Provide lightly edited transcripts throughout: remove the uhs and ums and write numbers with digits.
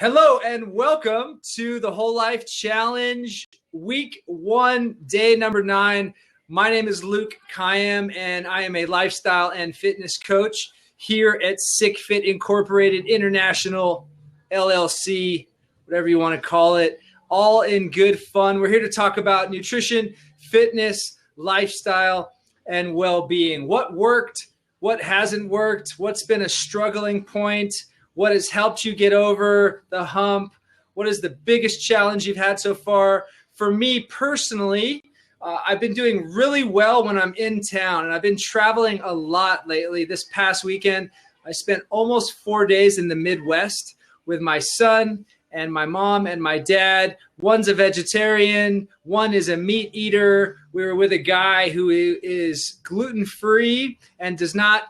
Hello and welcome to the Whole Life Challenge, week 1, day number 9. My name is KAYYEM, and I am a lifestyle and fitness coach here at SICFIT Incorporated International LLC, whatever you want to call it, all in good fun. We're here to talk about nutrition, fitness, lifestyle, and well-being. What worked, what hasn't worked, what's been a struggling point, what has helped you get over the hump? What is the biggest challenge you've had so far? For me personally, I've been doing really well when I'm in town, and I've been traveling a lot lately. This past weekend, I spent almost 4 days in the Midwest with my son and my mom and my dad. One's a vegetarian, one is a meat eater. We were with a guy who is gluten-free and does not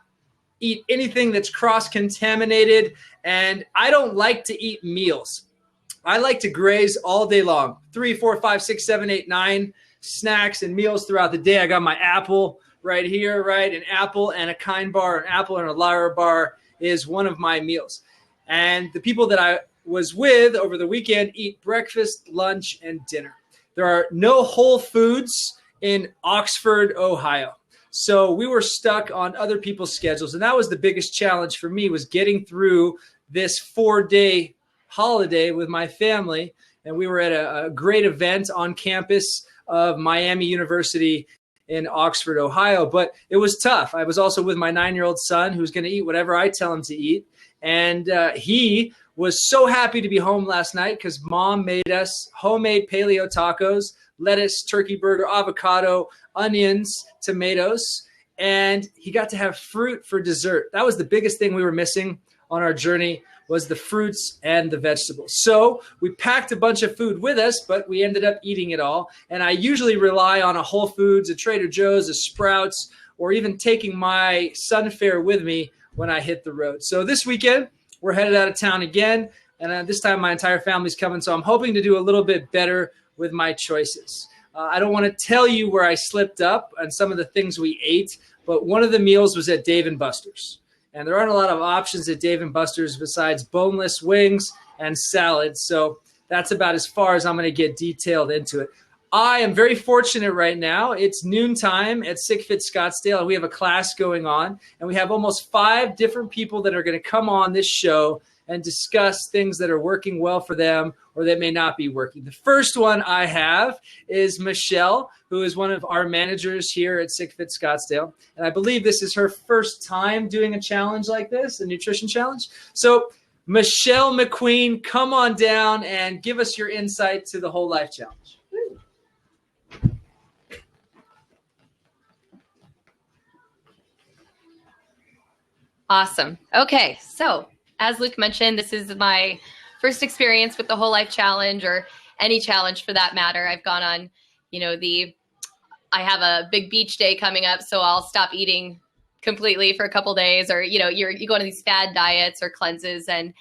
eat anything that's cross-contaminated, and I don't like to eat meals. I like to graze all day long. 3, 4, 5, 6, 7, 8, 9 snacks and meals throughout the day. I got my apple right here, right? An apple and a Kind bar, an apple and a Lyra bar is one of my meals. And the people that I was with over the weekend eat breakfast, lunch, and dinner. There are no Whole Foods in Oxford, Ohio. So we were stuck on other people's schedules. And that was the biggest challenge for me, was getting through this 4-day holiday with my family. And we were at a great event on campus of Miami University in Oxford, Ohio. But it was tough. I was also with my 9-year-old son, who's going to eat whatever I tell him to eat. And he was so happy to be home last night because Mom made us homemade paleo tacos, lettuce, turkey burger, avocado, onions, tomatoes, and he got to have fruit for dessert. That was the biggest thing we were missing on our journey, was the fruits and the vegetables. So we packed a bunch of food with us, but we ended up eating it all. And I usually rely on a Whole Foods, a Trader Joe's, a Sprouts, or even taking my Sunfare with me when I hit the road. So this weekend, we're headed out of town again, and this time my entire family's coming, so I'm hoping to do a little bit better with my choices. I don't want to tell you where I slipped up on some of the things we ate, but one of the meals was at Dave & Buster's. And there aren't a lot of options at Dave & Buster's besides boneless wings and salads, so that's about as far as I'm going to get detailed into it. I am very fortunate right now. It's noontime at SICFIT Scottsdale, and we have a class going on, and we have almost 5 different people that are going to come on this show and discuss things that are working well for them or that may not be working. The first one I have is Michelle, who is one of our managers here at SICFIT Scottsdale. And I believe this is her first time doing a challenge like this, a nutrition challenge. So Michelle McQueen, come on down and give us your insight to the Whole Life Challenge. Awesome. Okay, so as Luke mentioned, this is my first experience with the Whole Life Challenge, or any challenge for that matter. I've gone on, I have a big beach day coming up, so I'll stop eating completely for a couple days, or, you go on these fad diets or cleanses, and,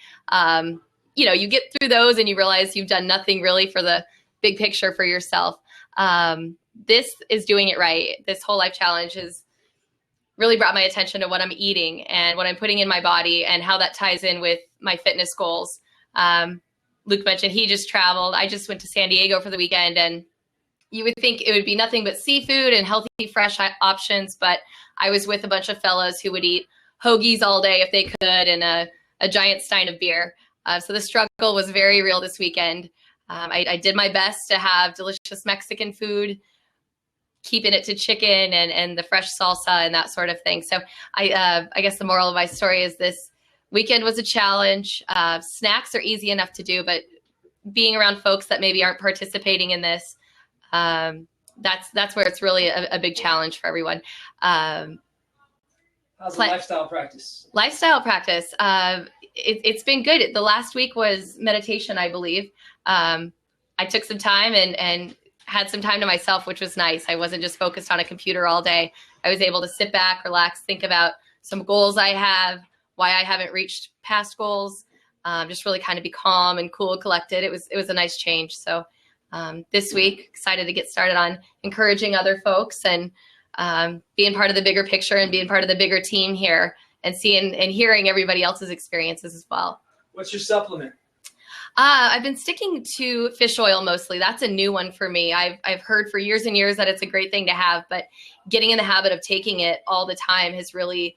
you get through those and you realize you've done nothing really for the big picture for yourself. This is doing it right. This Whole Life Challenge has really brought my attention to what I'm eating and what I'm putting in my body and how that ties in with my fitness goals. Luke mentioned he just traveled. I just went to San Diego for the weekend, and you would think it would be nothing but seafood and healthy, fresh options. But I was with a bunch of fellows who would eat hoagies all day if they could, and a giant stein of beer. So the struggle was very real this weekend. I did my best to have delicious Mexican food, keeping it to chicken and the fresh salsa and that sort of thing. So I guess the moral of my story is this weekend was a challenge. Snacks are easy enough to do, but being around folks that maybe aren't participating in this, that's where it's really a big challenge for everyone. How's the lifestyle practice? Lifestyle practice. It's been good. The last week was meditation, I believe. I took some time and had some time to myself, which was nice. I wasn't just focused on a computer all day. I was able to sit back, relax, think about some goals I have, why I haven't reached past goals, just really kind of be calm and cool, collected. It was a nice change. So this week, excited to get started on encouraging other folks and being part of the bigger picture and being part of the bigger team here and seeing and hearing everybody else's experiences as well. What's your supplement? I've been sticking to fish oil mostly. That's a new one for me. I've heard for years and years that it's a great thing to have, but getting in the habit of taking it all the time has really,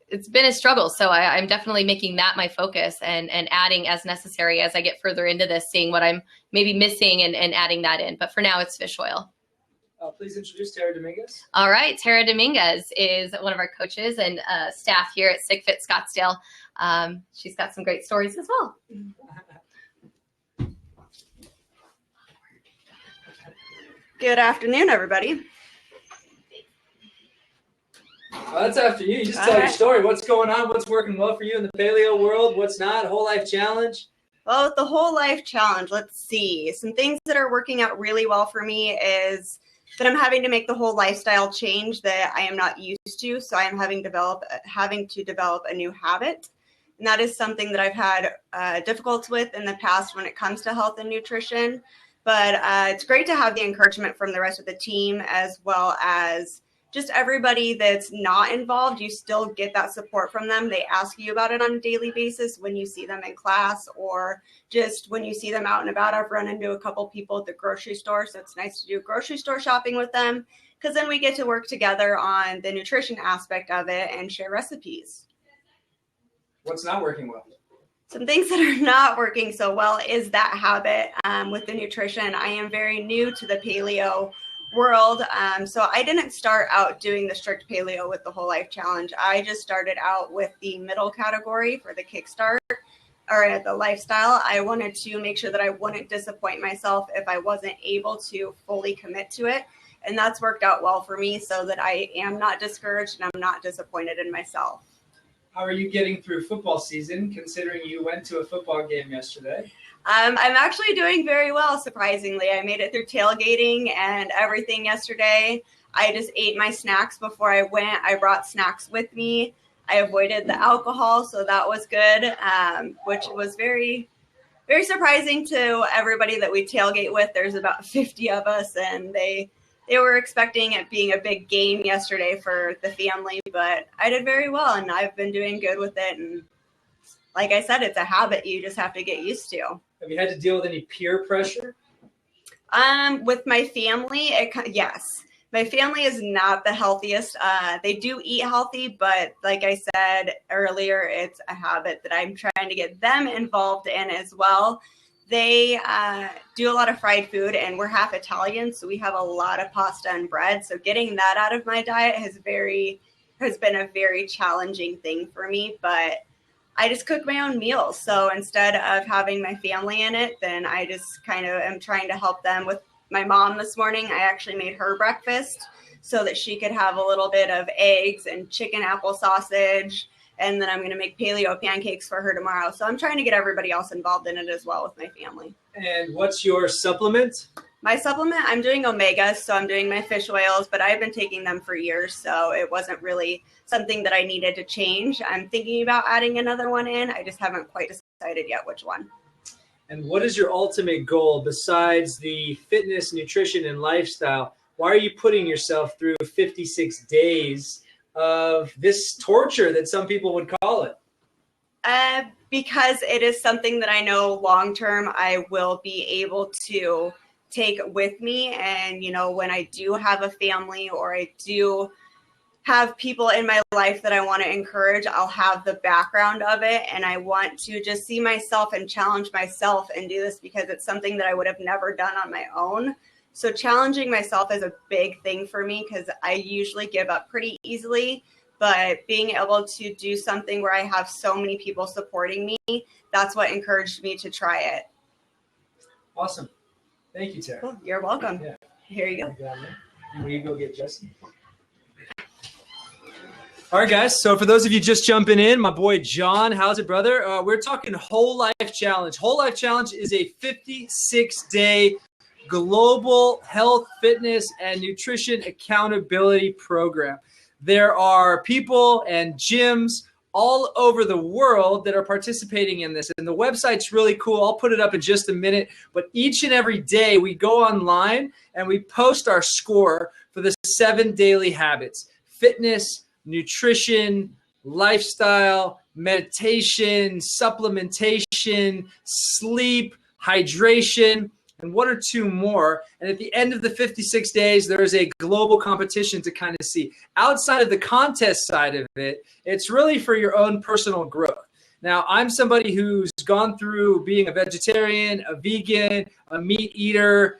it's been a struggle. So I'm definitely making that my focus and adding as necessary as I get further into this, seeing what I'm maybe missing and adding that in. But for now, it's fish oil. Please introduce Tara Dominguez. All right. Tara Dominguez is one of our coaches and staff here at SICFIT Scottsdale. She's got some great stories as well. Good afternoon, everybody. Well, that's after you. You just tell your story. What's going on? What's working well for you in the paleo world? What's not? Whole life challenge? Well, with the whole life challenge, let's see. Some things that are working out really well for me is that I'm having to make the whole lifestyle change that I am not used to. So I am having to develop a new habit. And that is something that I've had difficulty with in the past when it comes to health and nutrition. But it's great to have the encouragement from the rest of the team, as well as just everybody that's not involved. You still get that support from them. They ask you about it on a daily basis when you see them in class, or just when you see them out and about. I've run into a couple people at the grocery store, so it's nice to do grocery store shopping with them, because then we get to work together on the nutrition aspect of it and share recipes. What's not working well? Some things that are not working so well is that habit with the nutrition. I am very new to the paleo world. So I didn't start out doing the strict paleo with the whole life challenge. I just started out with the middle category for the kickstart or the lifestyle. I wanted to make sure that I wouldn't disappoint myself if I wasn't able to fully commit to it. And that's worked out well for me, so that I am not discouraged and I'm not disappointed in myself. How are you getting through football season, considering you went to a football game yesterday? I'm actually doing very well, surprisingly. I made it through tailgating and everything yesterday. I just ate my snacks before I went. I brought snacks with me. I avoided the alcohol, so that was good, which was very, very surprising to everybody that we tailgate with. There's about 50 of us, and they were expecting it being a big game yesterday for the family, but I did very well, and I've been doing good with it. And like I said, it's a habit you just have to get used to. Have you had to deal with any peer pressure? With my family, yes. My family is not the healthiest. They do eat healthy, but like I said earlier, it's a habit that I'm trying to get them involved in as well. They do a lot of fried food, and we're half Italian, so we have a lot of pasta and bread. So getting that out of my diet has been a very challenging thing for me, but I just cook my own meals. So instead of having my family in it, then I just kind of am trying to help them. With my mom this morning, I actually made her breakfast so that she could have a little bit of eggs and chicken apple sausage. And then I'm going to make paleo pancakes for her tomorrow. So I'm trying to get everybody else involved in it as well with my family. And what's your supplement? My supplement, I'm doing omegas, so I'm doing my fish oils, but I've been taking them for years, so it wasn't really something that I needed to change. I'm thinking about adding another one in. I just haven't quite decided yet which one. And what is your ultimate goal besides the fitness, nutrition, and lifestyle? Why are you putting yourself through 56 days of this torture that some people would call it? Because it is something that I know long-term I will be able to take with me. And, when I do have a family or I do have people in my life that I want to encourage, I'll have the background of it. And I want to just see myself and challenge myself and do this because it's something that I would have never done on my own. So challenging myself is a big thing for me because I usually give up pretty easily. But being able to do something where I have so many people supporting me, that's what encouraged me to try it. Awesome. Thank you, Tara. Cool. You're welcome. Yeah. Here you go. Will you go get Jesse? All right, guys. So for those of you just jumping in, my boy John, how's it, brother? We're talking Whole Life Challenge. Whole Life Challenge is a 56-day global health, fitness, and nutrition accountability program. There are people and gyms all over the world that are participating in this. And the website's really cool. I'll put it up in just a minute. But each and every day we go online and we post our score for the 7 daily habits: fitness, nutrition, lifestyle, meditation, supplementation, sleep, hydration, and one or two more. And at the end of the 56 days, there is a global competition to kind of see. Outside of the contest side of it, it's really for your own personal growth. Now, I'm somebody who's gone through being a vegetarian, a vegan, a meat eater,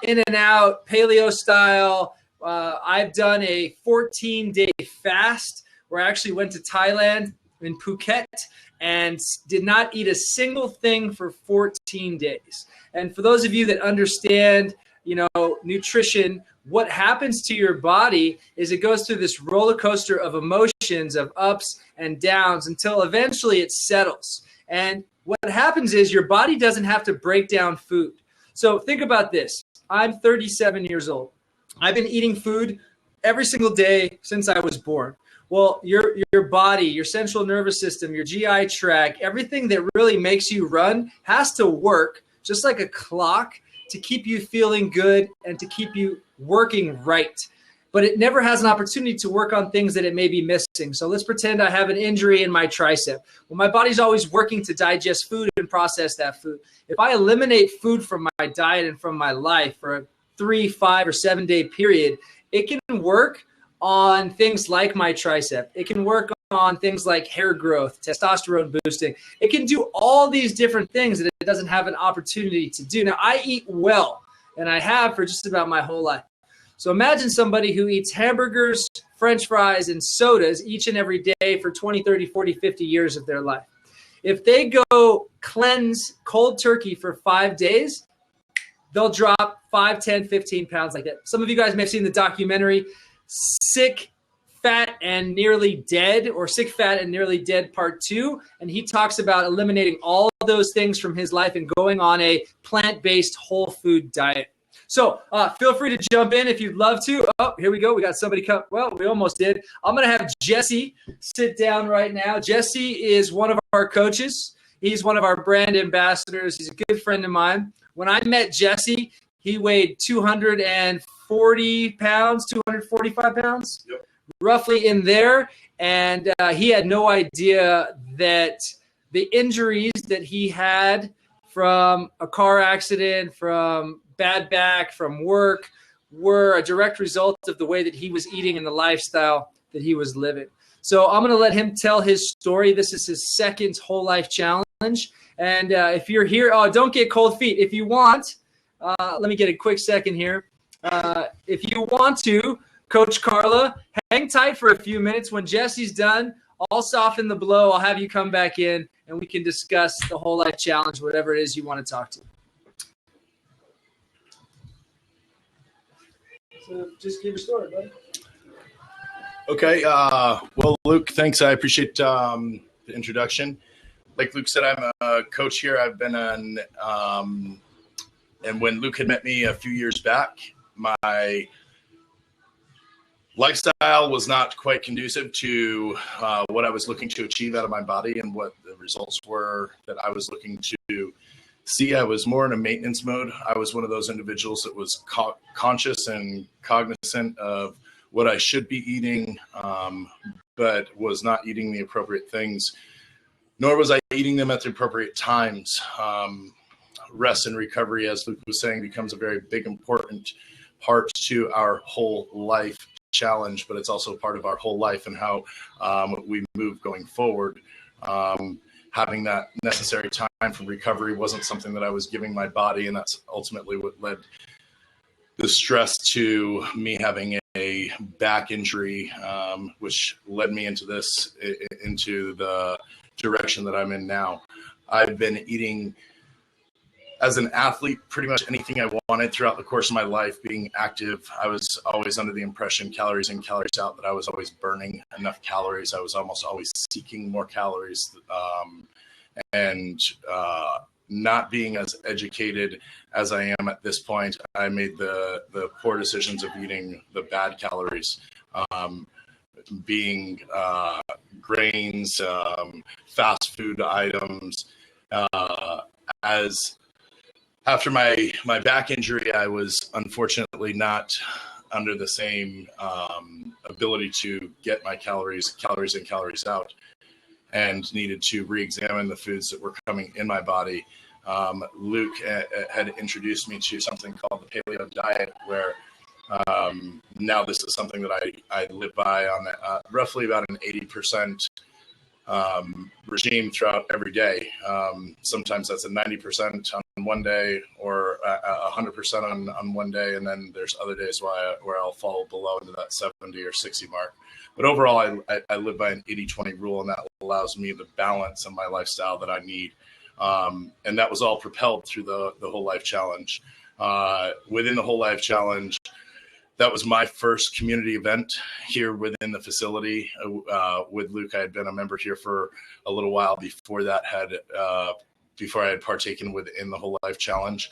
in and out, paleo style. I've done a 14-day fast where I actually went to Thailand in Phuket and did not eat a single thing for 14 days. And for those of you that understand, nutrition, what happens to your body is it goes through this roller coaster of emotions, of ups and downs, until eventually it settles. And what happens is your body doesn't have to break down food. So think about this. I'm 37 years old. I've been eating food every single day since I was born. Well, your body, your central nervous system, your GI tract, everything that really makes you run has to work just like a clock to keep you feeling good and to keep you working right. But it never has an opportunity to work on things that it may be missing. So let's pretend I have an injury in my tricep. Well, my body's always working to digest food and process that food. If I eliminate food from my diet and from my life for a 3, 5, or 7 day period, it can work on things like my tricep. It can work on things like hair growth, testosterone boosting. It can do all these different things that it doesn't have an opportunity to do. Now, I eat well, and I have for just about my whole life. So imagine somebody who eats hamburgers, French fries, and sodas each and every day for 20, 30, 40, 50 years of their life. If they go cleanse cold turkey for 5 days, they'll drop 5, 10, 15 pounds like that. Some of you guys may have seen the documentary Sick, Fat, and Nearly Dead, or Sick, Fat, and Nearly Dead Part 2. And he talks about eliminating all those things from his life and going on a plant-based whole food diet. So feel free to jump in if you'd love to. Oh, here we go. We got somebody come. Well, we almost did. I'm going to have Jesse sit down right now. Jesse is one of our coaches. He's one of our brand ambassadors. He's a good friend of mine. When I met Jesse, he weighed 240 pounds, 245 pounds, yep, roughly in there. And he had no idea that the injuries that he had from a car accident, from bad back, from work, were a direct result of the way that he was eating and the lifestyle that he was living. So I'm going to let him tell his story. This is his second whole life challenge. And if you're here, don't get cold feet. If you want, let me get a quick second here. If you want to, Coach Carla, hang tight for a few minutes. When Jesse's done, I'll soften the blow. I'll have you come back in and we can discuss the whole life challenge, whatever it is you want to talk to. So just give your story, buddy. Okay. Well, Luke, thanks. I appreciate the introduction. Like Luke said, I'm a coach here. I've been on, and when Luke had met me a few years back, my lifestyle was not quite conducive to what I was looking to achieve out of my body and what the results were that I was looking to see. I was more in a maintenance mode. I was one of those individuals that was conscious and cognizant of what I should be eating, but was not eating the appropriate things, nor was I eating them at the appropriate times. Rest and recovery, as Luke was saying, becomes a very big, important part to our whole life challenge, but it's also part of our whole life and how we move going forward. Having that necessary time for recovery wasn't something that I was giving my body, and that's ultimately what led the stress to me having a back injury, which led me into the direction that I'm in now. I've been eating as an athlete pretty much anything I wanted throughout the course of my life. Being active, I was always under the impression, calories in, calories out, that I was always burning enough calories. I was almost always seeking more calories, and not being as educated as I am at this point, I made the poor decisions of eating the bad calories, being grains, fast food items. As after my back injury, I was unfortunately not under the same ability to get my calories in, calories out, and needed to re-examine the foods that were coming in my body. Luke had introduced me to something called the paleo diet, where now this is something that I live by on roughly about an 80% regime throughout every day. Sometimes that's a 90% on one day, or 100% on one day, and then there's other days where I'll fall below into that 70 or 60 mark. But overall, I live by an 80-20 rule, and that allows me the balance in my lifestyle that I need. And that was all propelled through the Whole Life Challenge. Within the Whole Life Challenge, that was my first community event here within the facility. With Luke, I had been a member here for a little while before that, before I had partaken within the Whole Life Challenge.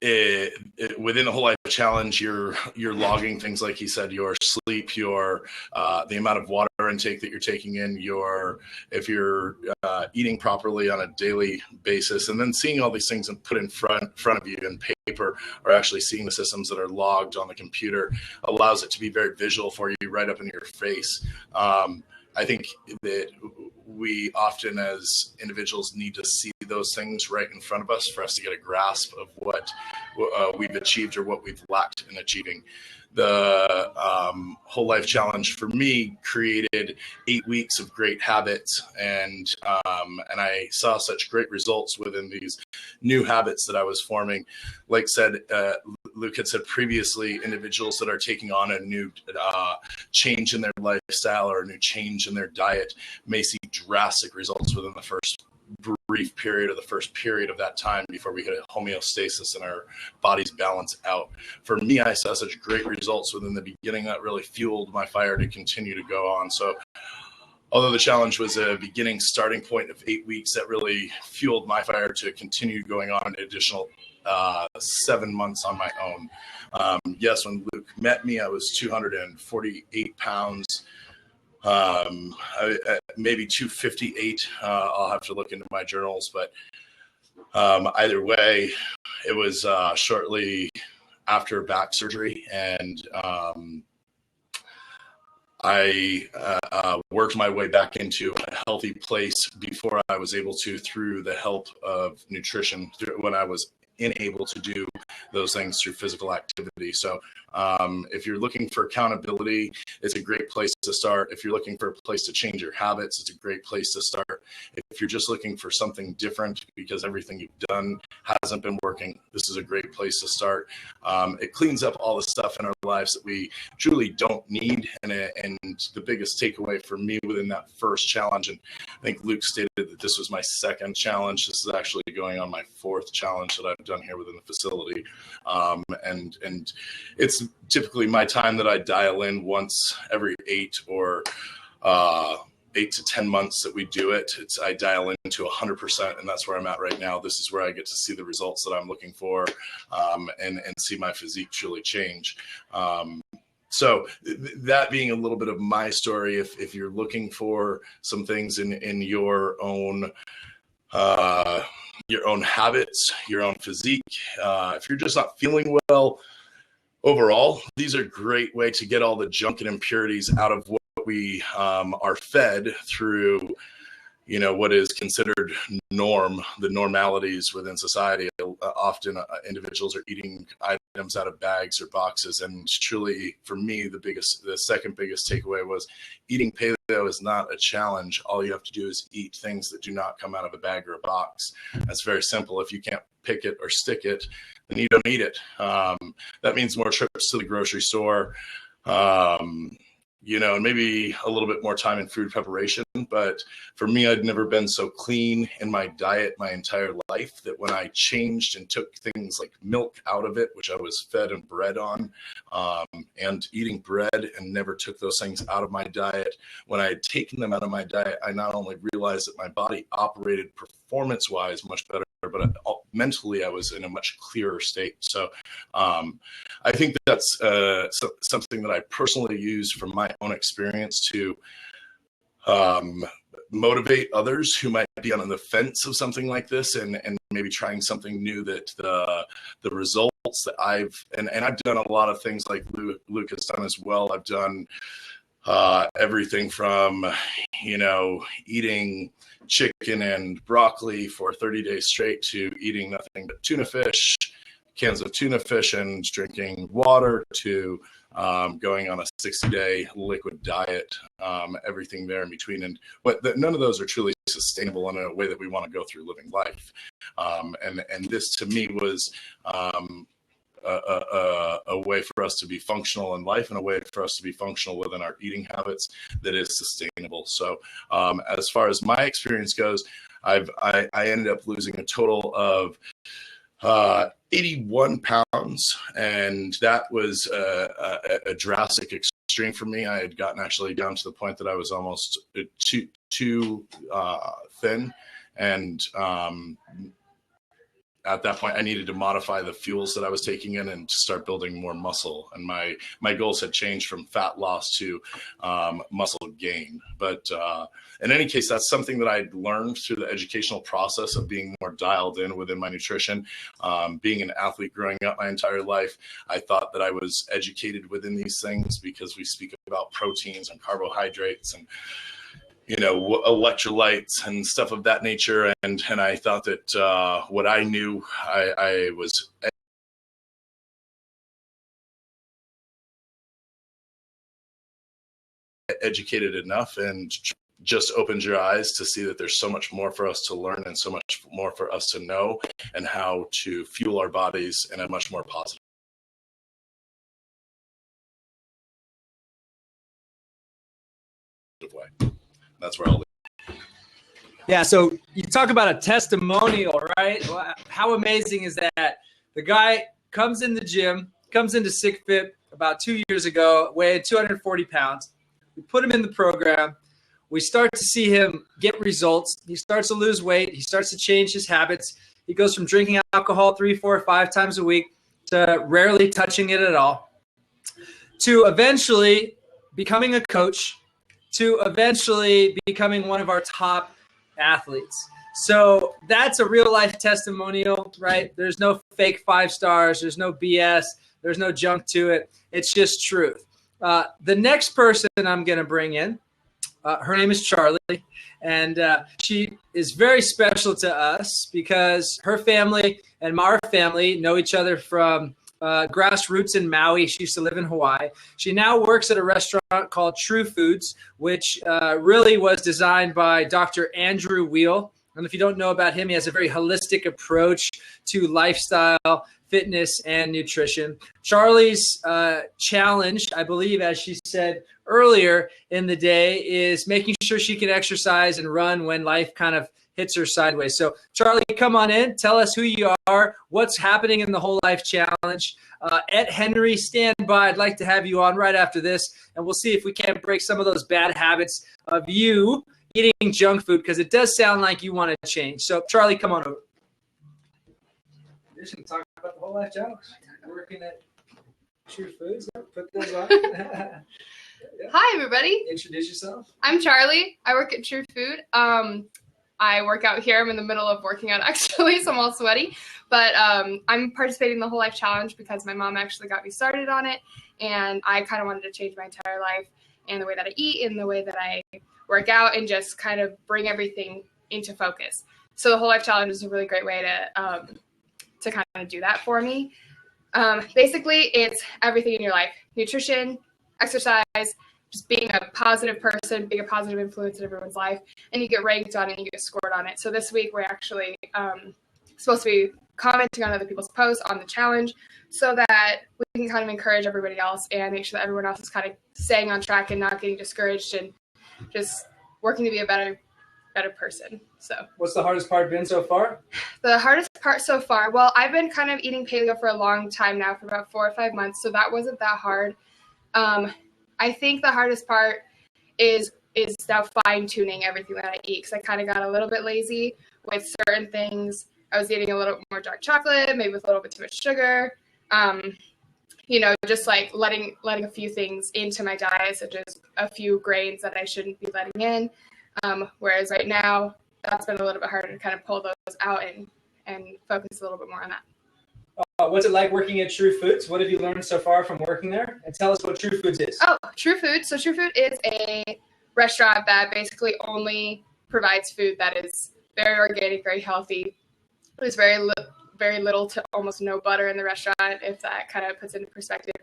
Within the Whole Life Challenge, you're logging things like he said, your sleep, the amount of water intake that you're taking in, if you're eating properly on a daily basis, and then seeing all these things and put in front of you in paper, or actually seeing the systems that are logged on the computer, allows it to be very visual for you, right up in your face. I think that we often as individuals need to see those things right in front of us for us to get a grasp of what we've achieved or what we've lacked in achieving. The Whole Life Challenge for me created 8 weeks of great habits, and I saw such great results within these new habits that I was forming. Like Luke had said previously, individuals that are taking on a new change in their lifestyle or a new change in their diet may see drastic results within the first brief period, or the first period of that time, before we hit a homeostasis and our bodies balance out. For me, I saw such great results within the beginning that really fueled my fire to continue to go on. So although the challenge was a beginning starting point of 8 weeks, that really fueled my fire to continue going on an additional 7 months on my own. Yes, when Luke met me, I was 248 pounds. Maybe 258. I'll have to look into my journals, but either way, it was shortly after back surgery, and I worked my way back into a healthy place before I was able to, through the help of nutrition, when I was unable to do those things through physical activity. So if you're looking for accountability, it's a great place to start. If you're looking for a place to change your habits, it's a great place to start. If you're just looking for something different because everything you've done hasn't been working, this is a great place to start. It cleans up all the stuff in our lives that we truly don't need. And the biggest takeaway for me within that first challenge, and I think Luke stated that this was my second challenge. This is actually going on my fourth challenge that I've done here within the facility. And it's typically my time that I dial in once every 8 to 10 months that we do it. I dial into 100%, and that's where I'm at right now. This is where I get to see the results that I'm looking for, and see my physique truly change. So that being a little bit of my story, if you're looking for some things in your own habits, your own physique, if you're just not feeling well overall, these are a great way to get all the junk and impurities out of what we are fed through, what is considered the normalities within society. Often individuals are eating items out of bags or boxes, and truly, for me, the second biggest takeaway was eating paleo is not a challenge. All you have to do is eat things that do not come out of a bag or a box. That's very simple. If you can't pick it or stick it, then you don't eat it. That means more trips to the grocery store, and maybe a little bit more time in food preparation. But for me, I'd never been so clean in my diet my entire life that when I changed and took things like milk out of it, which I was fed and bred on, and eating bread, and never took those things out of my diet, when I had taken them out of my diet, I not only realized that my body operated performance-wise much better, but mentally I was in a much clearer state. So I think that's something that I personally use from my own experience to motivate others who might be on the fence of something like this, and maybe trying something new, that the results that I've done a lot of things like Luke has done as well. I've done everything from, eating chicken and broccoli for 30 days straight to eating nothing but tuna fish, cans of tuna fish, and drinking water, to going on a 60-day liquid diet, everything there in between. And none of those are truly sustainable in a way that we want to go through living life. And this to me was a way for us to be functional in life, and a way for us to be functional within our eating habits that is sustainable. So as far as my experience goes, I ended up losing a total of 81 pounds, and that was a drastic extreme for me. I had gotten actually down to the point that I was almost too thin, and at that point, I needed to modify the fuels that I was taking in and start building more muscle. And my goals had changed from fat loss to muscle gain. But in any case, that's something that I learned through the educational process of being more dialed in within my nutrition. Being an athlete growing up my entire life, I thought that I was educated within these things because we speak about proteins and carbohydrates and electrolytes and stuff of that nature. And I thought that what I knew, I was educated enough, and just opened your eyes to see that there's so much more for us to learn and so much more for us to know, and how to fuel our bodies in a much more positive way. That's where I'll leave. Yeah, so you talk about a testimonial, right? How amazing is that? The guy comes in the gym, comes into SICFIT about 2 years ago, weighed 240 pounds. We put him in the program. We start to see him get results. He starts to lose weight. He starts to change his habits. He goes from drinking alcohol 3, 4, 5 times a week to rarely touching it at all, to eventually becoming a coach, to eventually becoming one of our top athletes. So that's a real life testimonial, right? There's no fake 5 stars. There's no BS. There's no junk to it. It's just truth. The next person I'm going to bring in, her name is Charlie, and she is very special to us because her family and our family know each other from grassroots in Maui. She used to live in Hawaii. She now works at a restaurant called True Foods, which really was designed by Dr. Andrew Weil. And if you don't know about him, he has a very holistic approach to lifestyle, fitness, and nutrition. Charlie's challenge, I believe, as she said earlier in the day, is making sure she can exercise and run when life kind of hits her sideways. So Charlie, come on in. Tell us who you are, what's happening in the Whole Life Challenge. Ed Henry, stand by. I'd like to have you on right after this, and we'll see if we can't break some of those bad habits of you eating junk food, because it does sound like you want to change. So Charlie, come on over. You're just going to talk about the Whole Life Challenge. You're working at True Foods. Put those on. Yeah. Hi, everybody. Introduce yourself. I'm Charlie. I work at True Food. I work out here. I'm in the middle of working out, actually, so I'm all sweaty. But I'm participating in the Whole Life Challenge because my mom actually got me started on it, and I kind of wanted to change my entire life and the way that I eat and the way that I work out, and just kind of bring everything into focus. So the Whole Life Challenge is a really great way to kind of do that for me. Basically, it's everything in your life: nutrition, exercise, just being a positive person, being a positive influence in everyone's life, and you get ranked on it and you get scored on it. So this week we're actually supposed to be commenting on other people's posts on the challenge so that we can kind of encourage everybody else and make sure that everyone else is kind of staying on track and not getting discouraged and just working to be a better person. So what's the hardest part been so far? The hardest part so far, well, I've been kind of eating paleo for a long time now, for about 4 or 5 months, so that wasn't that hard. I think the hardest part is now fine-tuning everything that I eat, because I kind of got a little bit lazy with certain things. I was eating a little more dark chocolate, maybe with a little bit too much sugar. Just like letting a few things into my diet, such as a few grains that I shouldn't be letting in. Whereas right now, that's been a little bit harder to kind of pull those out and focus a little bit more on that. What's it like working at True Foods? What have you learned so far from working there? And tell us what True Foods is. Oh, True Food. So True Food is a restaurant that basically only provides food that is very organic, very healthy. There's very little to almost no butter in the restaurant, if that kind of puts into perspective.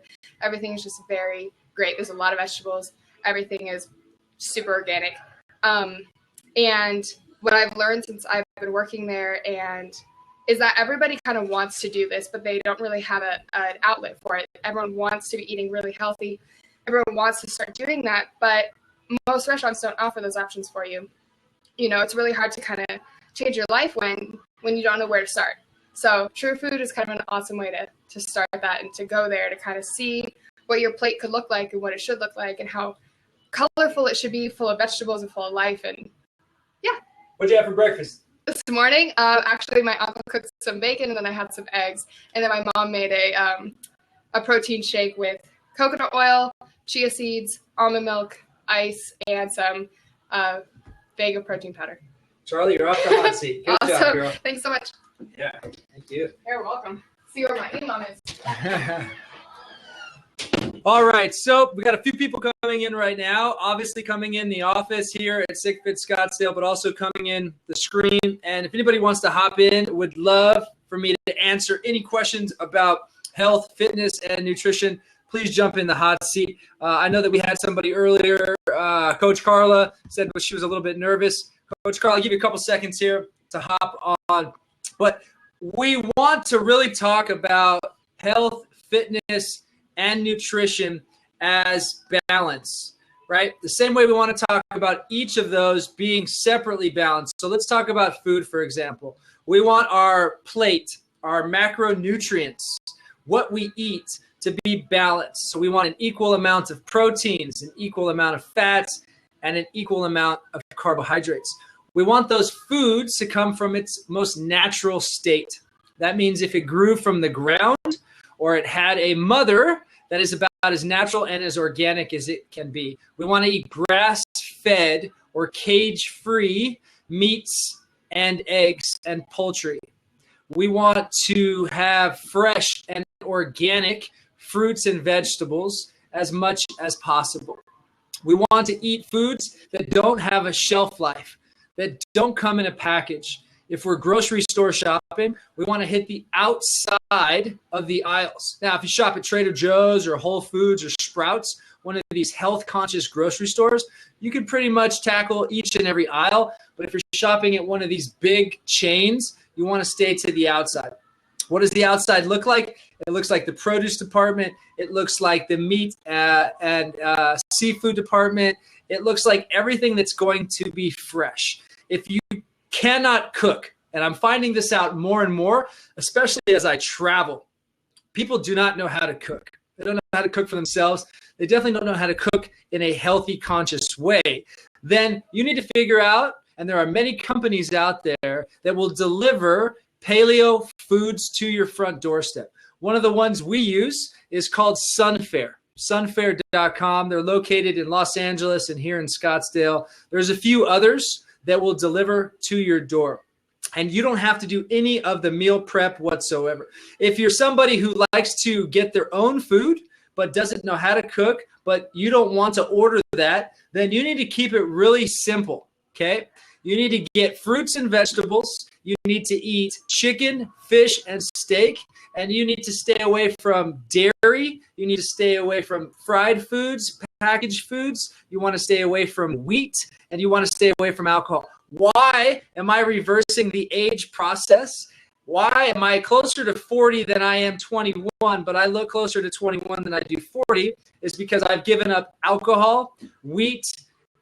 Everything is just very great. There's a lot of vegetables. Everything is super organic. And what I've learned since I've been working there is that everybody kind of wants to do this, but they don't really have an outlet for it. Everyone wants to be eating really healthy. Everyone wants to start doing that, but most restaurants don't offer those options for you. It's really hard to kind of change your life when you don't know where to start. So True Food is kind of an awesome way to start that and to go there to kind of see what your plate could look like and what it should look like and how colorful it should be, full of vegetables and full of life. And yeah. What'd you have for breakfast? This morning, actually, my uncle cooked some bacon, and then I had some eggs. And then my mom made a protein shake with coconut oil, chia seeds, almond milk, ice, and some Vega protein powder. Charlie, you're off the hot seat. Good Awesome. job, girl. Thanks so much. Yeah, thank you. You're welcome. See where my email is. All right, so we got a few people coming in right now. Obviously coming in the office here at SICFIT Scottsdale, but also coming in the screen. And if anybody wants to hop in, would love for me to answer any questions about health, fitness, and nutrition. Please jump in the hot seat. I know that we had somebody earlier. Coach Carla said she was a little bit nervous. Coach Carla, I'll give you a couple seconds here to hop on. But we want to really talk about health, fitness, and nutrition as balance, right? The same way we want to talk about each of those being separately balanced. So let's talk about food, for example. We want our plate, our macronutrients, what we eat to be balanced. So we want an equal amount of proteins, an equal amount of fats, and an equal amount of carbohydrates. We want those foods to come from its most natural state. That means if it grew from the ground or it had a mother that is about as natural and as organic as it can be. We want to eat grass-fed or cage-free meats and eggs and poultry. We want to have fresh and organic fruits and vegetables as much as possible. We want to eat foods that don't have a shelf life, that don't come in a package. If we're grocery store shopping, we want to hit the outside of the aisles. Now, if you shop at Trader Joe's or Whole Foods or Sprouts, one of these health-conscious grocery stores, you can pretty much tackle each and every aisle. But if you're shopping at one of these big chains, you want to stay to the outside. What does the outside look like? It looks like the produce department. It looks like the meat and seafood department. It looks like everything that's going to be fresh. If you cannot cook, and I'm finding this out more and more, especially as I travel, people do not know how to cook. They don't know how to cook for themselves. They definitely don't know how to cook in a healthy, conscious way. Then you need to figure out, and there are many companies out there that will deliver paleo foods to your front doorstep. One of the ones we use is called Sunfare, sunfare.com. They're located in Los Angeles and here in Scottsdale. There's a few others that will deliver to your door. And you don't have to do any of the meal prep whatsoever. If you're somebody who likes to get their own food but doesn't know how to cook, but you don't want to order that, then you need to keep it really simple, okay? You need to get fruits and vegetables. You need to eat chicken, fish, and steak. And you need to stay away from dairy. You need to stay away from fried foods, packaged foods. You want to stay away from wheat, and you want to stay away from alcohol. Why am I reversing the age process? Why am I closer to 40 than I am 21, but I look closer to 21 than I do 40? Is because I've given up alcohol, wheat,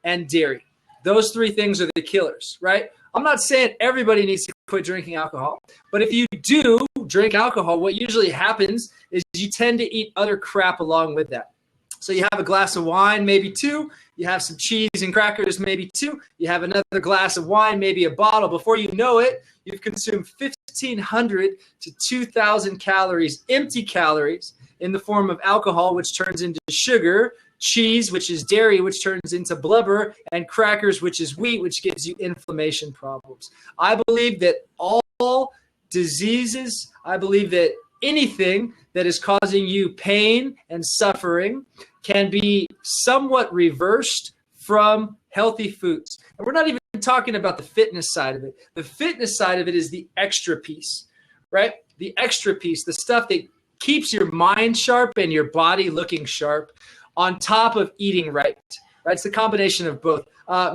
and dairy. Those three things are the killers, right? I'm not saying everybody needs to quit drinking alcohol, but if you do drink alcohol, what usually happens is you tend to eat other crap along with that. So you have a glass of wine, maybe two. You have some cheese and crackers, maybe two. You have another glass of wine, maybe a bottle. Before you know it, you've consumed 1,500 to 2,000 calories, empty calories, in the form of alcohol, which turns into sugar, cheese, which is dairy, which turns into blubber, and crackers, which is wheat, which gives you inflammation problems. I believe that all diseases. I believe that anything that is causing you pain and suffering can be somewhat reversed from healthy foods. And we're not even talking about the fitness side of it. The fitness side of it is the extra piece, right? The extra piece, the stuff that keeps your mind sharp and your body looking sharp on top of eating right. Right? It's the combination of both.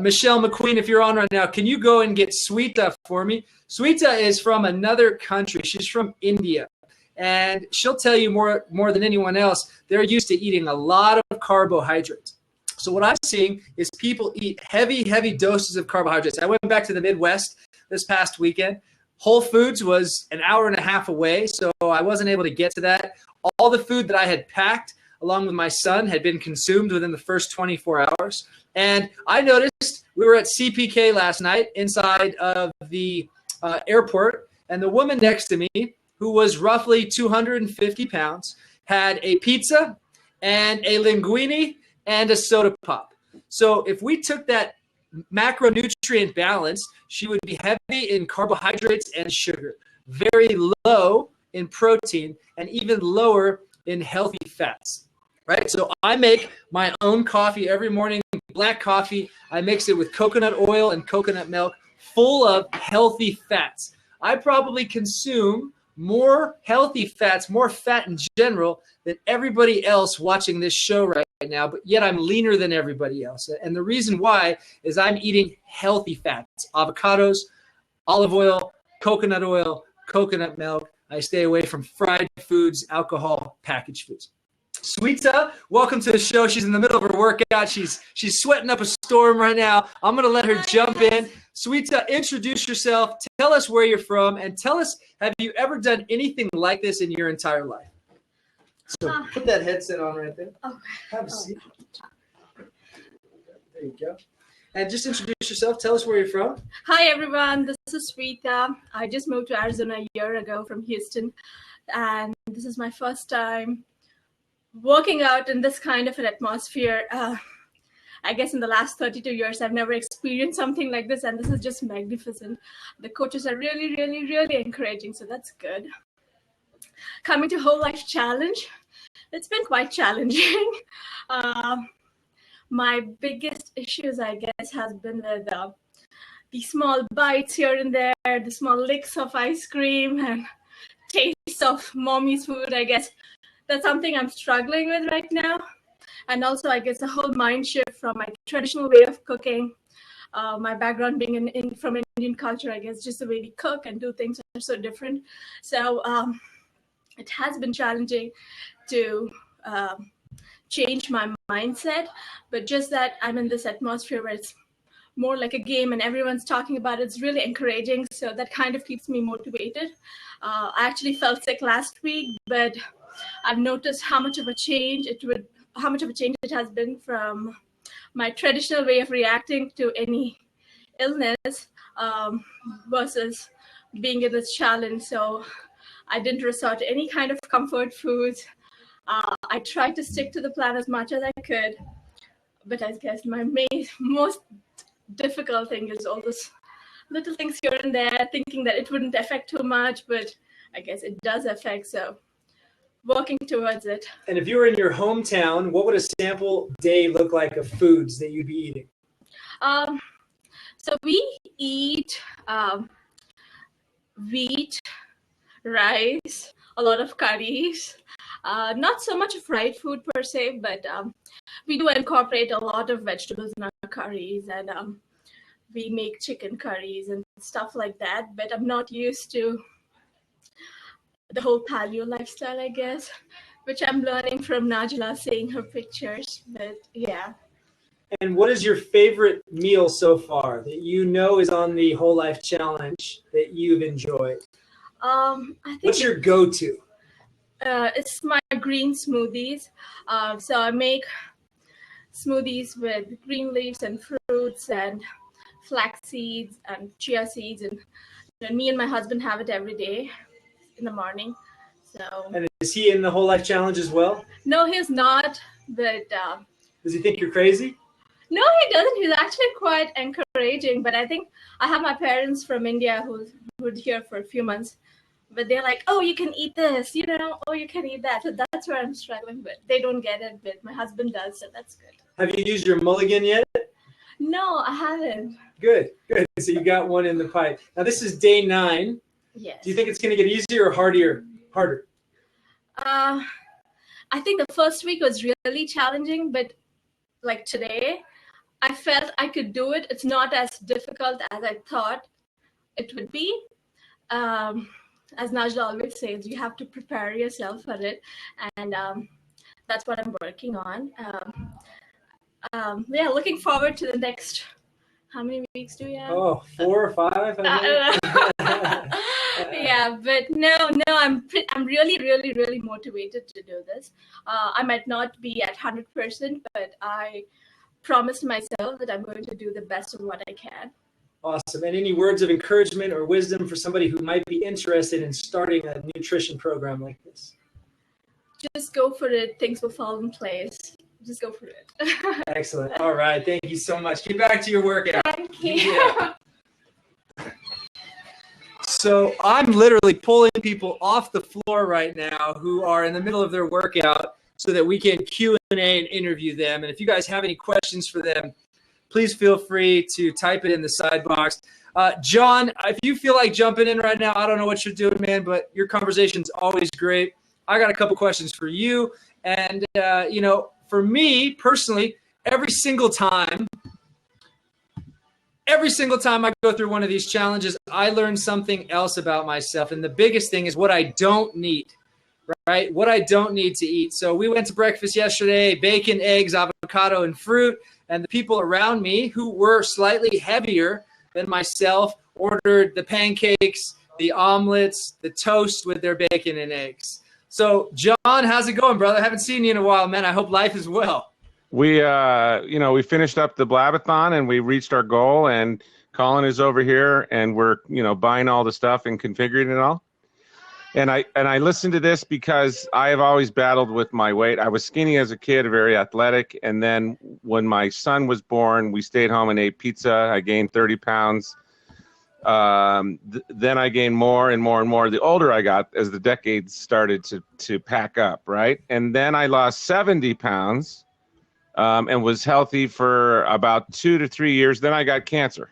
Michelle McQueen, if you're on right now, can you go and get Sweeta for me? Sweeta is from another country. She's from India. And she'll tell you more than anyone else, they're used to eating a lot of carbohydrates. So what I'm seeing is people eat heavy doses of carbohydrates. I went back to the Midwest this past weekend. Whole Foods was an hour and a half away, so I wasn't able to get to that. All the food that I had packed along with my son had been consumed within the first 24 hours. And I noticed we were at CPK last night inside of the airport, and the woman next to me, who was roughly 250 pounds, had a pizza and a linguine and a soda pop. So if we took that macronutrient balance, she would be heavy in carbohydrates and sugar, very low in protein, and even lower in healthy fats, right? So I make my own coffee every morning, black coffee. I mix it with coconut oil and coconut milk, full of healthy fats. I probably consume more healthy fats, more fat in general than everybody else watching this show right now, but yet I'm leaner than everybody else. And the reason why is I'm eating healthy fats, avocados, olive oil, coconut milk. I stay away from fried foods, alcohol, packaged foods. Sweeta, welcome to the show. She's in the middle of her workout. She's sweating up a storm right now. I'm going to let her jump in. Sweeta, introduce yourself. Tell us where you're from, and tell us, have you ever done anything like this in your entire life? So put that headset on right there. Okay. Have a seat. There you go. And just introduce yourself. Tell us where you're from. Hi, everyone. This is Sweeta. I just moved to Arizona a year ago from Houston, and this is my first time working out in this kind of an atmosphere. I guess in the last 32 years, I've never experienced something like this, and this is just magnificent. The coaches are really, really, really encouraging, so that's good. Coming to Whole Life Challenge, it's been quite challenging. My biggest issues, I guess, has been with the small bites here and there, the small licks of ice cream and taste of mommy's food. I guess that's something I'm struggling with right now. And also, I guess, the whole mind shift from my traditional way of cooking, my background being from Indian culture, I guess, just the way we cook and do things are so different. So it has been challenging to change my mindset, but just that I'm in this atmosphere where it's more like a game and everyone's talking about it. It's really encouraging. So that kind of keeps me motivated. I actually felt sick last week, but I've noticed how much of a change it has been from my traditional way of reacting to any illness versus being in this challenge. So I didn't resort to any kind of comfort foods. I tried to stick to the plan as much as I could, but I guess my most difficult thing is all those little things here and there, thinking that it wouldn't affect too much, but I guess it does affect. So working towards it. And if you were in your hometown, what would a sample day look like of foods that you'd be eating? So we eat wheat, rice, a lot of curries, not so much fried food per se, but we do incorporate a lot of vegetables in our curries, and we make chicken curries and stuff like that. But I'm not used to the whole paleo lifestyle, I guess, which I'm learning from Najla, seeing her pictures. But yeah. And what is your favorite meal so far that you know is on the Whole Life Challenge that you've enjoyed? I think What's your go-to? It's my green smoothies. So I make smoothies with green leaves and fruits and flax seeds and chia seeds, and me and my husband have it every day in the morning. So. And is he in the Whole Life Challenge as well? No, he's not. But does he think you're crazy? No, he doesn't. He's actually quite encouraging. But I think I have my parents from India who'd here for a few months. but they're like, oh, you can eat this, oh, you can eat that. So that's where I'm struggling, but they don't get it, but my husband does, so that's good. Have you used your mulligan yet? No, I haven't. Good. So you got one in the pipe. Now this is day 9. Yes. Do you think it's going to get easier or harder? I think the first week was really challenging, but like today, I felt I could do it. It's not as difficult as I thought it would be. As Najla always says, you have to prepare yourself for it. And that's what I'm working on. Looking forward to the next, how many weeks do we have? 4 or 5. Yeah, but no, I'm really, really, really motivated to do this. I might not be at 100%, but I promised myself that I'm going to do the best of what I can. Awesome. And any words of encouragement or wisdom for somebody who might be interested in starting a nutrition program like this? Just go for it. Things will fall in place. Just go for it. Excellent. All right. Thank you so much. Get back to your workout. Thank you. Yeah. So I'm literally pulling people off the floor right now who are in the middle of their workout so that we can Q&A and interview them. And if you guys have any questions for them, please feel free to type it in the side box. John, if you feel like jumping in right now, I don't know what you're doing, man, but your conversation's always great. I got a couple questions for you. And, for me personally, every single time I go through one of these challenges, I learn something else about myself. And the biggest thing is what I don't need, right? What I don't need to eat. So we went to breakfast yesterday, bacon, eggs, avocado, and fruit. And the people around me who were slightly heavier than myself ordered the pancakes, the omelets, the toast with their bacon and eggs. So, John, how's it going, brother? I haven't seen you in a while, man. I hope life is well. We finished up the Blabathon and we reached our goal, and Colin is over here and we're, buying all the stuff and configuring it all. And I listened to this because I have always battled with my weight. I was skinny as a kid, very athletic. And then when my son was born, we stayed home and ate pizza. I gained 30 pounds. Then I gained more and more and more the older I got as the decades started to pack up, right? And then I lost 70 pounds and was healthy for about 2 to 3 years. Then I got cancer.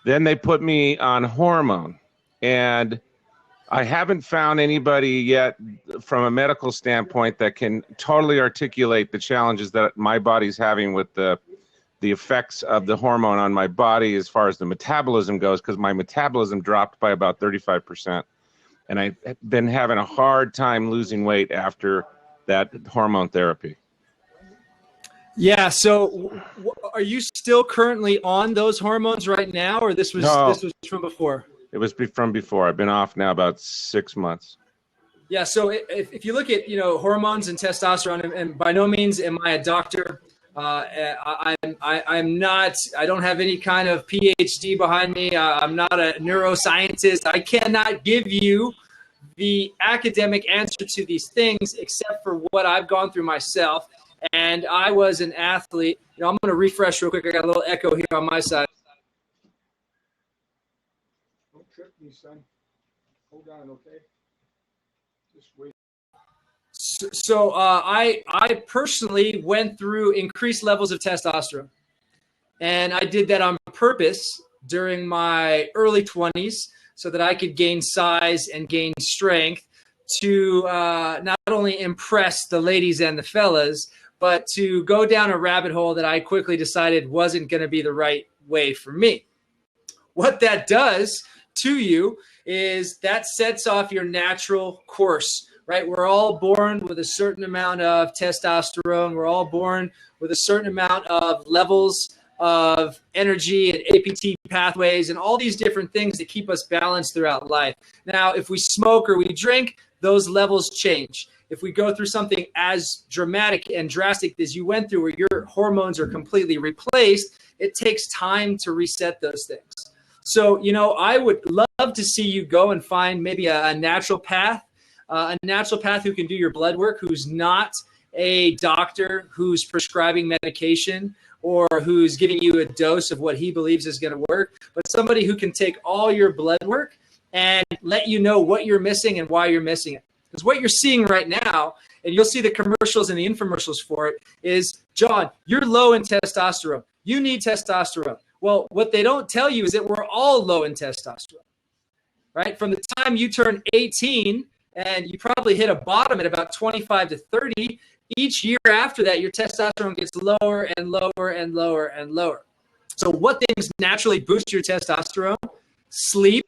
Then they put me on hormone. And I haven't found anybody yet from a medical standpoint that can totally articulate the challenges that my body's having with the effects of the hormone on my body as far as the metabolism goes, because my metabolism dropped by about 35%. And I've been having a hard time losing weight after that hormone therapy. Yeah. So are you still currently on those hormones right now, or this was from before? It was from before. I've been off now about 6 months. Yeah. So if you look at, hormones and testosterone, and by no means am I a doctor. I'm not, I don't have any kind of PhD behind me. I'm not a neuroscientist. I cannot give you the academic answer to these things except for what I've gone through myself. And I was an athlete. I'm going to refresh real quick. I got a little echo here on my side. Don't trip me, son. Hold on, okay? Just wait. So I personally went through increased levels of testosterone, and I did that on purpose during my early 20s so that I could gain size and gain strength to not only impress the ladies and the fellas, but to go down a rabbit hole that I quickly decided wasn't going to be the right way for me. What that does to you is that sets off your natural course. Right? We're all born with a certain amount of testosterone. We're all born with a certain amount of levels of energy and APT pathways and all these different things that keep us balanced throughout life. Now, if we smoke or we drink, those levels change. If we go through something as dramatic and drastic as you went through, where your hormones are completely replaced, it takes time to reset those things. So, I would love to see you go and find maybe a naturopath, who can do your blood work, who's not a doctor who's prescribing medication or who's giving you a dose of what he believes is going to work, but somebody who can take all your blood work and let you know what you're missing and why you're missing it. Because what you're seeing right now, and you'll see the commercials and the infomercials for it, is, John, you're low in testosterone. You need testosterone. Well, what they don't tell you is that we're all low in testosterone, right? From the time you turn 18 and you probably hit a bottom at about 25 to 30, each year after that, your testosterone gets lower and lower and lower and lower. So what things naturally boost your testosterone? Sleep,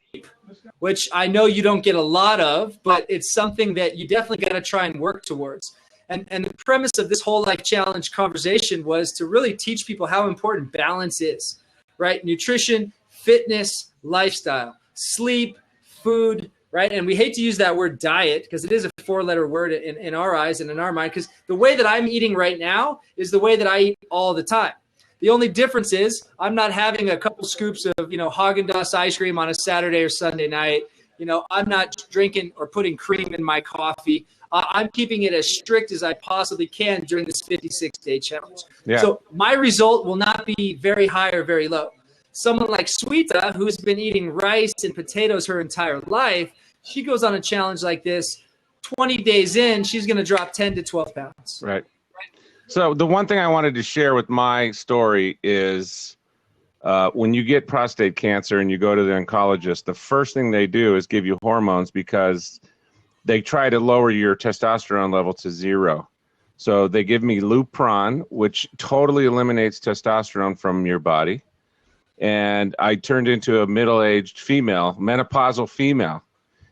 which I know you don't get a lot of, but it's something that you definitely got to try and work towards. And the premise of this whole life challenge conversation was to really teach people how important balance is, right? Nutrition, fitness, lifestyle, sleep, food, right? And we hate to use that word diet because it is a 4-letter word in our eyes and in our mind, because the way that I'm eating right now is the way that I eat all the time. The only difference is I'm not having a couple scoops of, Haagen-Dazs ice cream on a Saturday or Sunday night. I'm not drinking or putting cream in my coffee. I'm keeping it as strict as I possibly can during this 56-day challenge. Yeah. So my result will not be very high or very low. Someone like Sweeta, who's been eating rice and potatoes her entire life, she goes on a challenge like this. 20 days in, she's going to drop 10 to 12 pounds. Right. So the one thing I wanted to share with my story is when you get prostate cancer and you go to the oncologist, the first thing they do is give you hormones because they try to lower your testosterone level to 0. So they give me Lupron, which totally eliminates testosterone from your body. And I turned into a middle-aged female, menopausal female.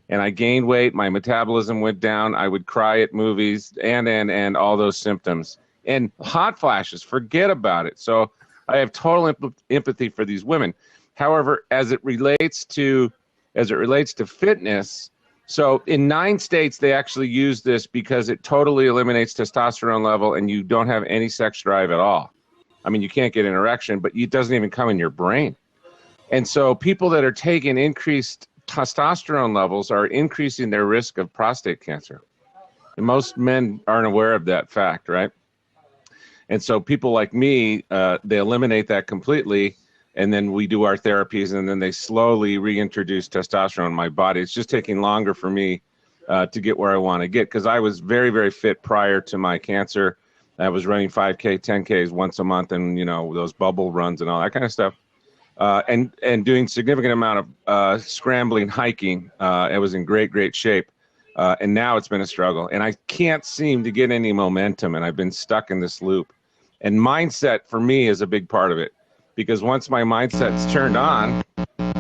And I gained weight. My metabolism went down. I would cry at movies and all those symptoms. And hot flashes, forget about it. So I have total empathy for these women. However, as it relates to fitness, so in 9 states, they actually use this because it totally eliminates testosterone level and you don't have any sex drive at all. I mean, you can't get an erection, but it doesn't even come in your brain. And so people that are taking increased testosterone levels are increasing their risk of prostate cancer. And most men aren't aware of that fact, right? And so people like me, they eliminate that completely, and then we do our therapies, and then they slowly reintroduce testosterone in my body. It's just taking longer for me to get where I want to get, because I was very, very fit prior to my cancer. I was running 5K, 10Ks once a month, and those bubble runs and all that kind of stuff, and doing significant amount of scrambling, hiking. I was in great, great shape. And now it's been a struggle, and I can't seem to get any momentum, and I've been stuck in this loop. And mindset for me is a big part of it, because once my mindset's turned on,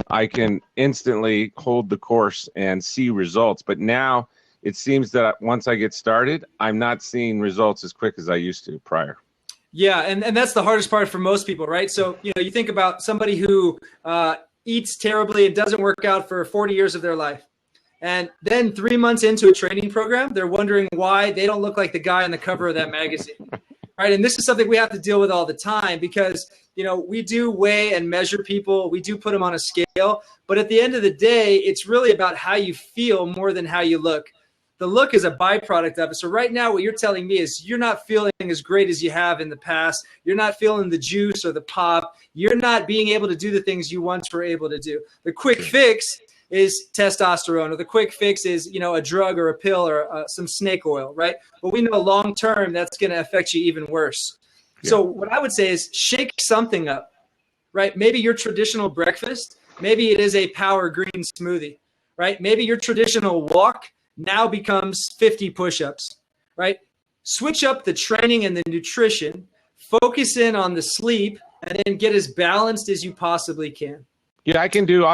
I can instantly hold the course and see results. But now it seems that once I get started, I'm not seeing results as quick as I used to prior. Yeah, and that's the hardest part for most people, right? So, you think about somebody who eats terribly and doesn't work out for 40 years of their life. And then 3 months into a training program, they're wondering why they don't look like the guy on the cover of that magazine, right? And this is something we have to deal with all the time because, we do weigh and measure people. We do put them on a scale. But at the end of the day, it's really about how you feel more than how you look. The look is a byproduct of it. So right now, what you're telling me is you're not feeling as great as you have in the past. You're not feeling the juice or the pop. You're not being able to do the things you once were able to do. The quick fix is testosterone, or the quick fix is, a drug or a pill or some snake oil, right? But we know long-term that's going to affect you even worse. Yeah. So what I would say is shake something up, right? Maybe your traditional breakfast, maybe it is a power green smoothie, right? Maybe your traditional walk now becomes 50 push-ups, right? Switch up the training and the nutrition, focus in on the sleep, and then get as balanced as you possibly can. Yeah, I can do.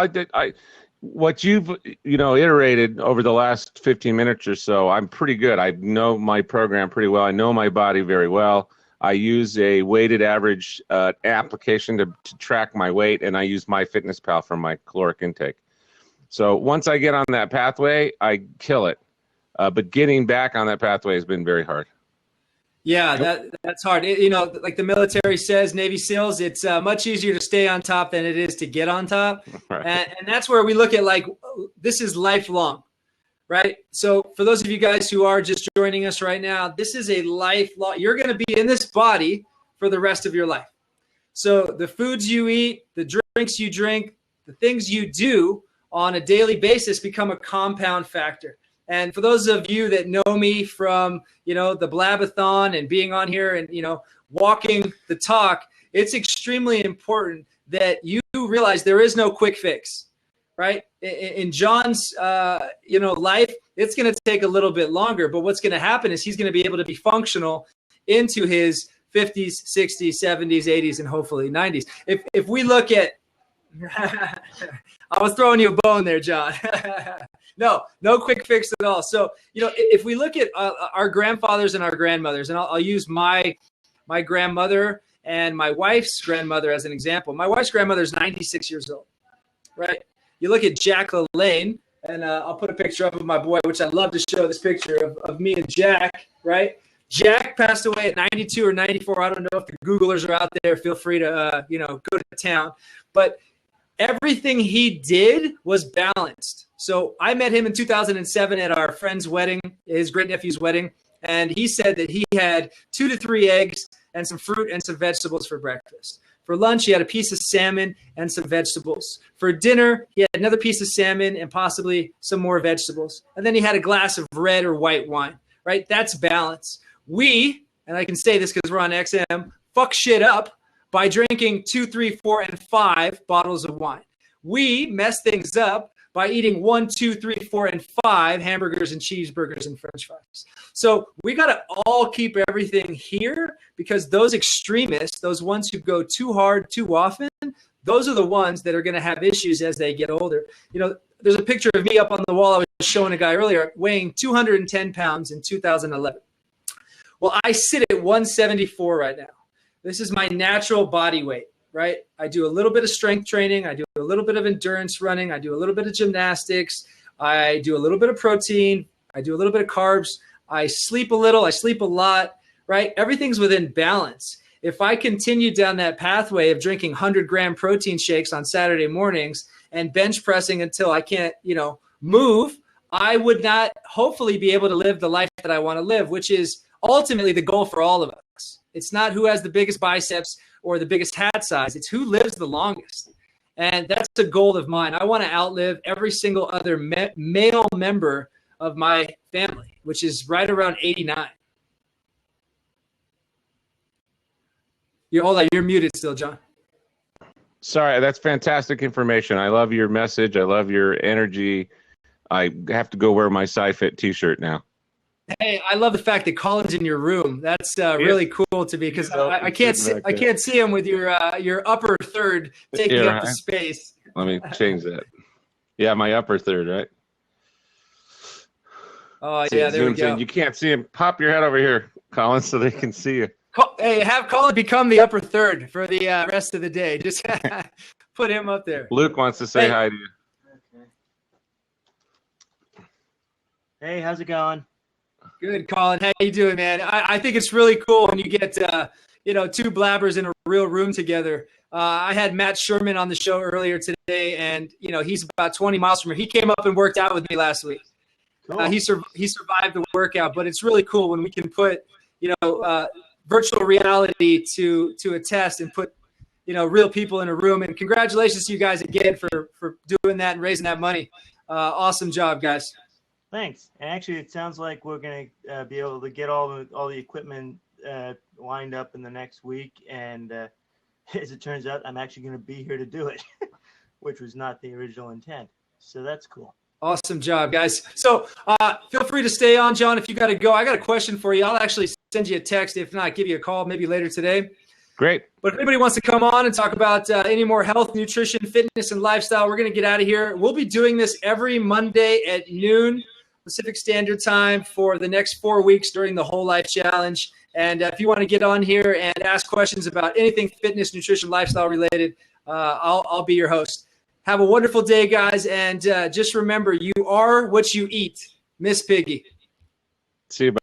What you've iterated over the last 15 minutes or so, I'm pretty good. I know my program pretty well. I know my body very well. I use a weighted average application to track my weight, and I use MyFitnessPal for my caloric intake. So once I get on that pathway, I kill it. But getting back on that pathway has been very hard. Yeah, that's hard. Like the military says, Navy SEALs, it's much easier to stay on top than it is to get on top. Right. And that's where we look at this is lifelong, right? So for those of you guys who are just joining us right now, this is a lifelong. You're going to be in this body for the rest of your life. So the foods you eat, the drinks you drink, the things you do on a daily basis become a compound factor. And for those of you that know me from, the Blabathon and being on here and, walking the talk, it's extremely important that you realize there is no quick fix, right? In John's, life, it's going to take a little bit longer, but what's going to happen is he's going to be able to be functional into his 50s, 60s, 70s, 80s, and hopefully 90s. If we look at, I was throwing you a bone there, John. No quick fix at all. So, if we look at our grandfathers and our grandmothers, and I'll use my grandmother and my wife's grandmother as an example. My wife's grandmother is 96 years old, right? You look at Jack LaLanne, and I'll put a picture up of my boy, which I love to show this picture of me and Jack, right? Jack passed away at 92 or 94. I don't know if the Googlers are out there. Feel free to, go to town. But everything he did was balanced. So I met him in 2007 at our friend's wedding, his great nephew's wedding. And he said that he had 2 to 3 eggs and some fruit and some vegetables for breakfast. For lunch, he had a piece of salmon and some vegetables. For dinner, he had another piece of salmon and possibly some more vegetables. And then he had a glass of red or white wine, right? That's balance. We, and I can say this because we're on XM, fuck shit up by drinking 2, 3, 4, and 5 bottles of wine. We mess things up by eating 1, 2, 3, 4, and 5 hamburgers and cheeseburgers and French fries. So we got to all keep everything here, because those extremists, those ones who go too hard too often, those are the ones that are going to have issues as they get older. There's a picture of me up on the wall. I was showing a guy earlier weighing 210 pounds in 2011. Well, I sit at 174 right now. This is my natural body weight, right? I do a little bit of strength training. I do a little bit of endurance running. I do a little bit of gymnastics. I do a little bit of protein. I do a little bit of carbs. I sleep a little. I sleep a lot, right? Everything's within balance. If I continue down that pathway of drinking 100-gram protein shakes on Saturday mornings and bench pressing until I can't, move, I would not hopefully be able to live the life that I want to live, which is ultimately the goal for all of us. It's not who has the biggest biceps or the biggest hat size. It's who lives the longest. And that's a goal of mine. I want to outlive every single other male member of my family, which is right around 89. Hold on, you're muted still, John. Sorry, that's fantastic information. I love your message. I love your energy. I have to go wear my SICFIT t-shirt now. Hey, I love the fact that Colin's in your room. That's really cool to me, because I can't see him with your upper third taking up the space. Let me change that. Yeah, my upper third, right? Oh, yeah, there we go. You can't see him. Pop your head over here, Colin, so they can see you. Hey, have Colin become the upper third for the rest of the day. Just put him up there. Luke wants to say hi to you. Okay. Hey, how's it going? Good, Colin. How you doing, man? I think it's really cool when you get, 2 blabbers in a real room together. I had Matt Sherman on the show earlier today, and, he's about 20 miles from here. He came up and worked out with me last week. Cool. He survived the workout, but it's really cool when we can put, virtual reality to a test and put, real people in a room. And congratulations to you guys again for doing that and raising that money. Awesome job, guys. Thanks. And actually, it sounds like we're going to be able to get all the equipment lined up in the next week. And as it turns out, I'm actually going to be here to do it, which was not the original intent. So that's cool. Awesome job, guys. So feel free to stay on, John, if you got to go. I got a question for you. I'll actually send you a text. If not, give you a call maybe later today. Great. But if anybody wants to come on and talk about any more health, nutrition, fitness, and lifestyle, we're going to get out of here. We'll be doing this every Monday at noon Pacific Standard Time for the next 4 weeks during the Whole Life Challenge. And if you want to get on here and ask questions about anything fitness, nutrition, lifestyle related, I'll be your host. Have a wonderful day, guys. And just remember, you are what you eat. Miss Piggy. See you. Bye.